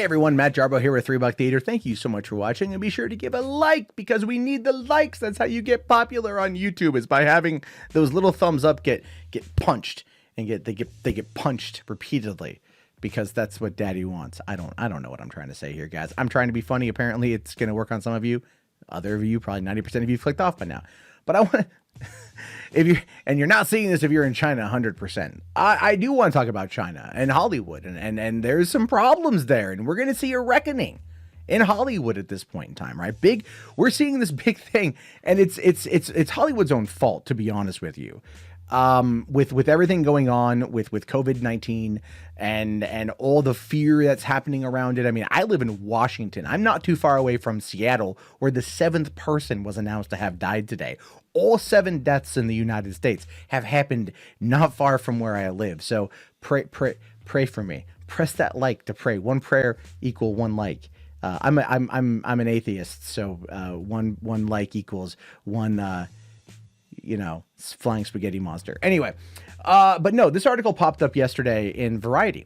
Hey everyone, Matt Jarbo here with $3 Theater. Thank you so much for watching, and be sure to give a like because we need the likes. That's how you get popular on YouTube, is by having those little thumbs up get punched and they get punched repeatedly, because that's what Daddy wants. I don't know what I'm trying to say here, guys. I'm trying to be funny. Apparently, it's going to work on some of you. Other of you, probably 90% of you, clicked off by now. But I want you're not seeing this if you're in China 100%. I do want to talk about China and Hollywood, and there's some problems there, and we're going to see a reckoning in Hollywood at this point in time, right? We're seeing this big thing, and it's Hollywood's own fault, to be honest with you. With everything going on with COVID-19 and all the fear that's happening around it. I mean, I live in Washington. I'm not too far away from Seattle, where the 7th person was announced to have died today. All 7 deaths in the United States have happened not far from where I live. So pray for me. Press that like to pray. One prayer equal one like. I'm an atheist, so one like equals one flying spaghetti monster. Anyway, but no, this article popped up yesterday in Variety.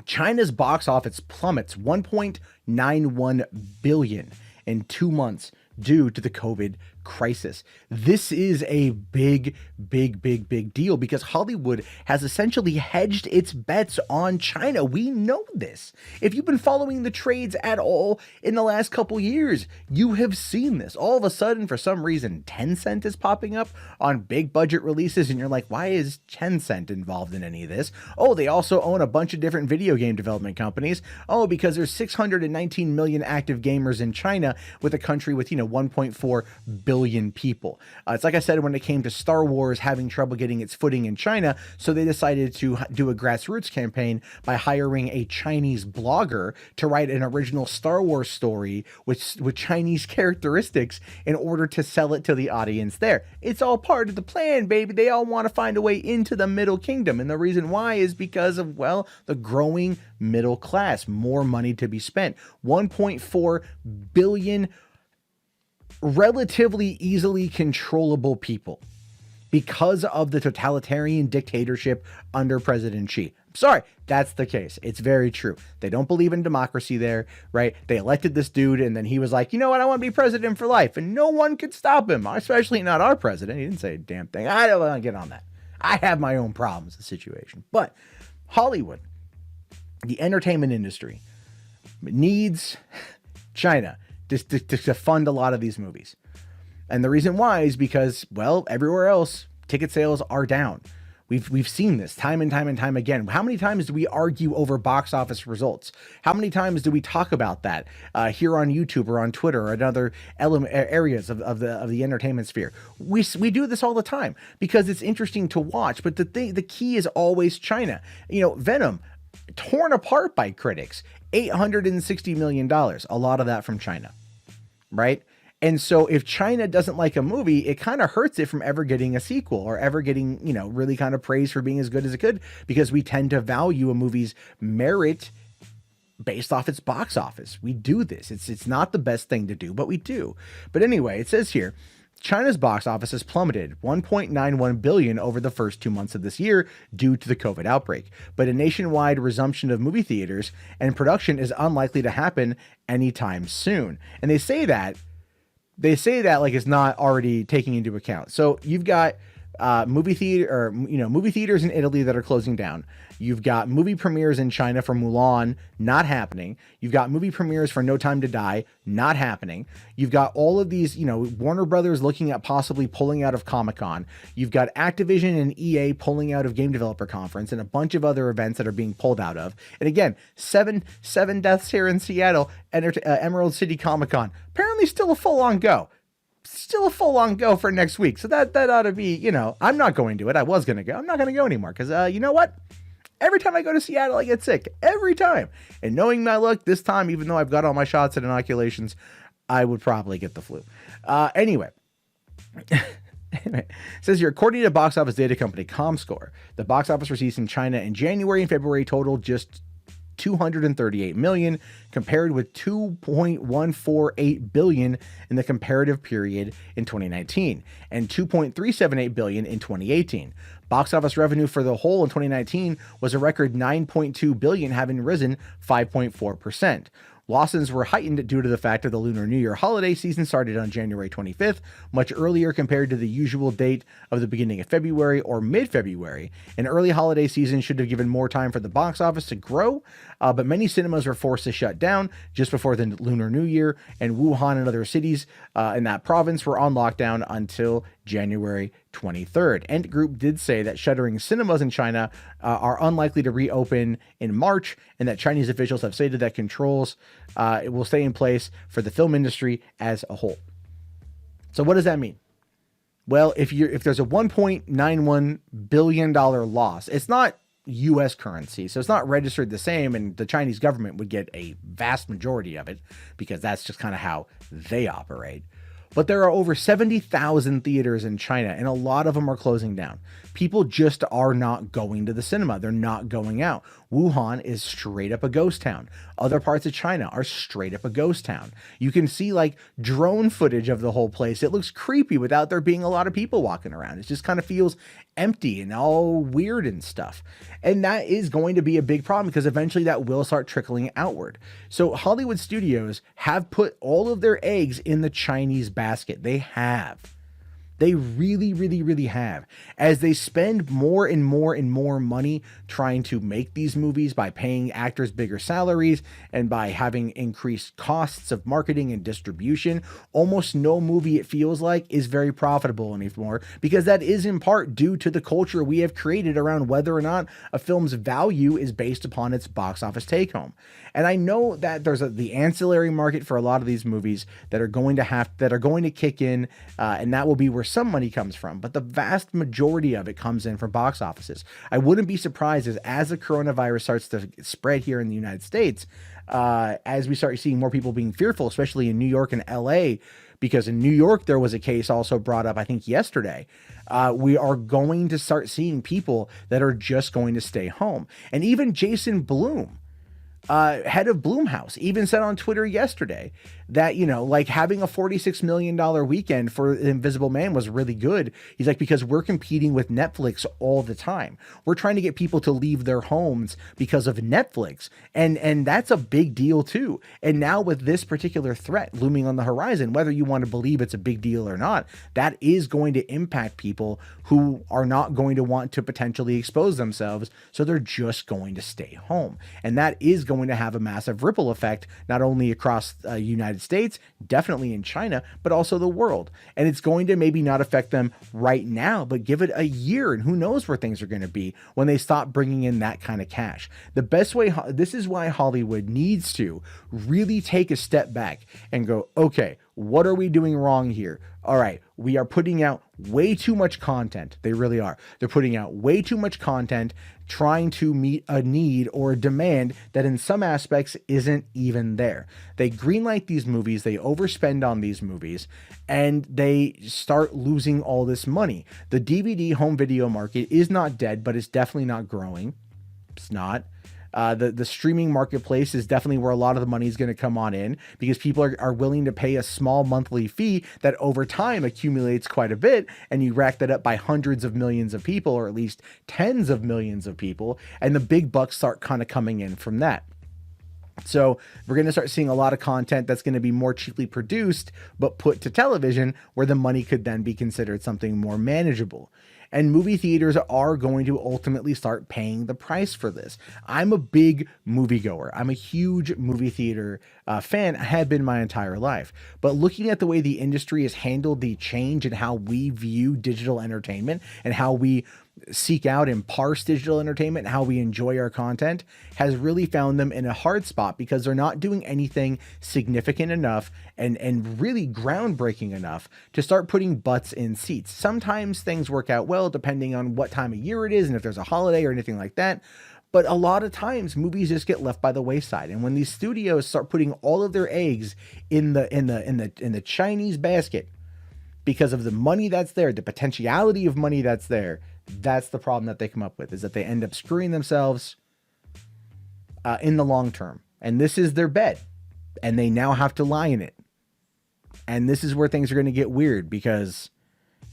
China's box office plummets 1.91 billion in 2 months due to the COVID crisis. This is a big deal because Hollywood has essentially hedged its bets on China. We know this. If you've been following the trades at all in the last couple years, you have seen this. All of a sudden, for some reason, Tencent is popping up on big budget releases, and you're like, why is Tencent involved in any of this? Oh, they also own a bunch of different video game development companies. Oh, because there's 619 million active gamers in China, with a country with 1.4 billion people. It's like I said, when it came to Star Wars having trouble getting its footing in China, so they decided to do a grassroots campaign by hiring a Chinese blogger to write an original Star Wars story with Chinese characteristics in order to sell it to the audience there. It's all part of the plan, baby. They all want to find a way into the Middle Kingdom, and the reason why is because of, well, the growing middle class, more money to be spent. 1.4 billion relatively easily controllable people because of the totalitarian dictatorship under President Xi. Sorry, that's the case. It's very true. They don't believe in democracy there, right? They elected this dude, and then he was like, you know what, I want to be president for life, and no one could stop him, especially not our president. He didn't say a damn thing. I don't want to get on that. I have my own problems, the situation. But Hollywood, the entertainment industry, needs China to fund a lot of these movies. And the reason why is because, well, everywhere else, ticket sales are down. We've seen this time and time again. How many times do we argue over box office results? How many times do we talk about that here on YouTube or on Twitter or in other areas of the entertainment sphere? We do this all the time because it's interesting to watch. But the key is always China. Venom, torn apart by critics, $860 million. A lot of that from China. Right? And so if China doesn't like a movie, it kind of hurts it from ever getting a sequel or ever getting, really kind of praise for being as good as it could, because we tend to value a movie's merit based off its box office. We do this. It's not the best thing to do, but we do. But anyway, it says here, China's box office has plummeted 1.91 billion over the first 2 months of this year due to the COVID outbreak. But a nationwide resumption of movie theaters and production is unlikely to happen anytime soon. And they say that like it's not already taking into account. So you've got movie theaters in Italy that are closing down. You've got movie premieres in China for Mulan not happening. You've got movie premieres for No Time to Die not happening. You've got all of these, Warner Brothers looking at possibly pulling out of Comic-Con. You've got Activision and EA pulling out of Game Developer Conference and a bunch of other events that are being pulled out of. And again, seven deaths here in Seattle, Emerald City Comic-Con. Apparently still a full-on go. Still a full-on go for next week. So that ought to be, I'm not going to it. I was going to go. I'm not going to go anymore because, you know what? Every time I go to Seattle, I get sick. Every time. And knowing my luck, this time, even though I've got all my shots and inoculations, I would probably get the flu. Anyway. It says here, according to box office data company ComScore, the box office receipts in China in January and February totaled just $238 million, compared with $2.148 billion in the comparative period in 2019 and $2.378 billion in 2018. Box office revenue for the whole in 2019 was a record $9.2 billion, having risen 5.4%. Losses were heightened due to the fact that the Lunar New Year holiday season started on January 25th, much earlier compared to the usual date of the beginning of February or mid-February. An early holiday season should have given more time for the box office to grow, but many cinemas were forced to shut down just before the Lunar New Year, and Wuhan and other cities in that province were on lockdown until January 23rd. Ent Group did say that shuttering cinemas in China are unlikely to reopen in March, and that Chinese officials have stated that controls it will stay in place for the film industry as a whole. So what does that mean? Well, if there's a $1.91 billion loss, it's not US currency, so it's not registered the same, and the Chinese government would get a vast majority of it because that's just kind of how they operate. But there are over 70,000 theaters in China, and a lot of them are closing down. People just are not going to the cinema. They're not going out. Wuhan is straight up a ghost town. Other parts of China are straight up a ghost town. You can see like drone footage of the whole place. It looks creepy without there being a lot of people walking around. It just kind of feels empty and all weird and stuff. And that is going to be a big problem because eventually that will start trickling outward. So Hollywood studios have put all of their eggs in the Chinese basket. They have. They really, really, really have. As they spend more and more and more money trying to make these movies by paying actors bigger salaries and by having increased costs of marketing and distribution, almost no movie, it feels like, is very profitable anymore, because that is in part due to the culture we have created around whether or not a film's value is based upon its box office take home. And I know that there's the ancillary market for a lot of these movies that are going to kick in, and that will be where some money comes from, but the vast majority of it comes in from box offices. I wouldn't be surprised as the coronavirus starts to spread here in the United States, as we start seeing more people being fearful, especially in New York and LA, because in New York, there was a case also brought up, I think yesterday. We are going to start seeing people that are just going to stay home. And even Jason Blum, head of Blumhouse, even said on Twitter yesterday that, like having a $46 million weekend for Invisible Man was really good. He's like, because we're competing with Netflix all the time. We're trying to get people to leave their homes because of Netflix. And that's a big deal too. And now with this particular threat looming on the horizon, whether you want to believe it's a big deal or not, that is going to impact people who are not going to want to potentially expose themselves. So they're just going to stay home. And that is going to have a massive ripple effect, not only across the United States, definitely in China, but also the world. And it's going to maybe not affect them right now, but give it a year and who knows where things are going to be when they stop bringing in that kind of cash. The best way, this is why Hollywood needs to really take a step back and go, okay, what are we doing wrong here? All right, we are putting out way too much content. They really are. They're putting out way too much content, trying to meet a need or a demand that in some aspects isn't even there. They greenlight these movies, they overspend on these movies, and they start losing all this money. The DVD home video market is not dead, but it's definitely not growing. It's not. The streaming marketplace is definitely where a lot of the money is going to come on in, because people are willing to pay a small monthly fee that over time accumulates quite a bit, and you rack that up by hundreds of millions of people, or at least tens of millions of people, and the big bucks start kind of coming in from that. So we're going to start seeing a lot of content that's going to be more cheaply produced, but put to television, where the money could then be considered something more manageable. And movie theaters are going to ultimately start paying the price for this. I'm a big moviegoer. I'm a huge movie theater fan. I have been my entire life. But looking at the way the industry has handled the change in how we view digital entertainment and how we seek out and parse digital entertainment and how we enjoy our content has really found them in a hard spot, because they're not doing anything significant enough and really groundbreaking enough to start putting butts in seats. Sometimes things work out well depending on what time of year it is and if there's a holiday or anything like that. But a lot of times movies just get left by the wayside. And when these studios start putting all of their eggs in the Chinese basket because of the money that's there, the potentiality of money that's there, that's the problem that they come up with, is that they end up screwing themselves. in the long term. And this is their bed. And they now have to lie in it. And this is where things are going to get weird because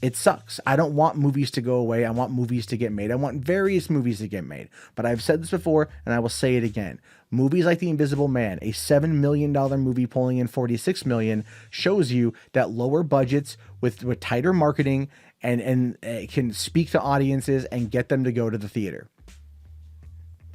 it sucks. I don't want movies to go away. I want movies to get made. I want various movies to get made. But I've said this before, and I will say it again. Movies like The Invisible Man, a $7 million movie pulling in $46 million, shows you that lower budgets with tighter marketing and can speak to audiences and get them to go to the theater.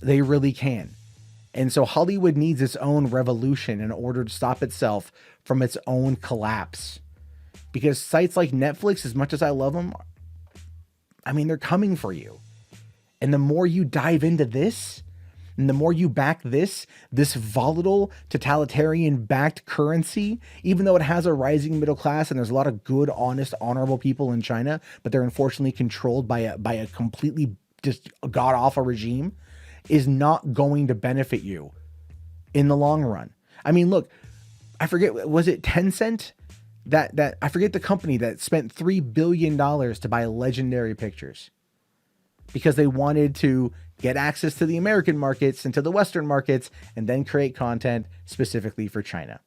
They really can. And so Hollywood needs its own revolution in order to stop itself from its own collapse. Because sites like Netflix, as much as I love them, I mean, they're coming for you. And the more you dive into this, and the more you back this volatile, totalitarian-backed currency, even though it has a rising middle class and there's a lot of good, honest, honorable people in China, but they're unfortunately controlled by a completely just god-awful regime, is not going to benefit you in the long run. I mean, look, I forget, was it Tencent? That I forget the company that spent $3 billion to buy Legendary Pictures because they wanted to get access to the American markets and to the Western markets and then create content specifically for China.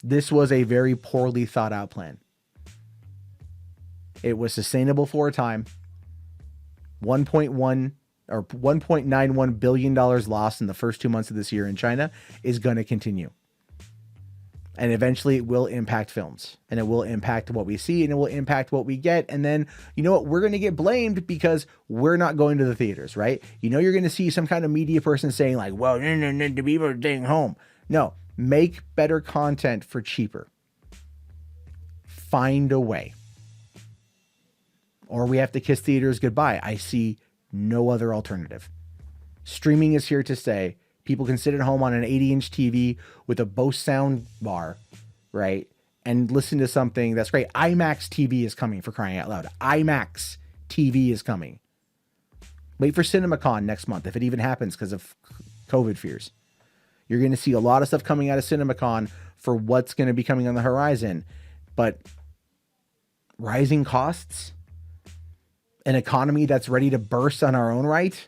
This was a very poorly thought out plan. It was sustainable for a time. 1.1 or $1.91 billion lost in the first 2 months of this year in China is going to continue. And eventually it will impact films and it will impact what we see and it will impact what we get. And then, you know what? We're going to get blamed because we're not going to the theaters, right? You know, you're going to see some kind of media person saying like, well, the people are staying home. No, make better content for cheaper. Find a way. Or we have to kiss theaters goodbye. I see no other alternative. Streaming is here to stay. People can sit at home on an 80-inch TV with a Bose sound bar, right? And listen to something that's great. IMAX TV is coming, for crying out loud. IMAX TV is coming. Wait for CinemaCon next month, if it even happens because of COVID fears. You're going to see a lot of stuff coming out of CinemaCon for what's going to be coming on the horizon. But rising costs, an economy that's ready to burst on our own right.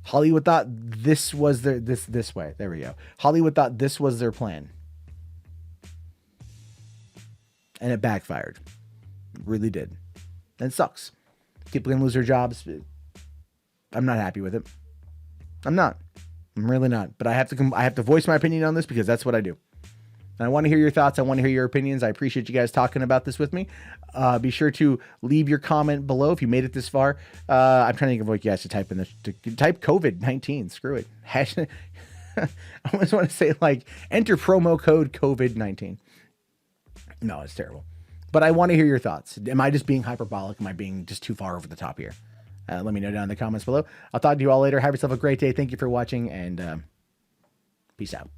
Hollywood thought this was their this way. There we go. Hollywood thought this was their plan. And it backfired. It really did. And it sucks. People can lose their jobs. I'm not happy with it. I'm not. I'm really not. But I have to voice my opinion on this because that's what I do. And I want to hear your thoughts. I want to hear your opinions. I appreciate you guys talking about this with me. Be sure to leave your comment below if you made it this far. I'm trying to think of what you guys to type in this. Type COVID-19. Screw it. I almost want to say like enter promo code COVID-19. No, it's terrible. But I want to hear your thoughts. Am I just being hyperbolic? Am I being just too far over the top here? Let me know down in the comments below. I'll talk to you all later. Have yourself a great day. Thank you for watching and peace out.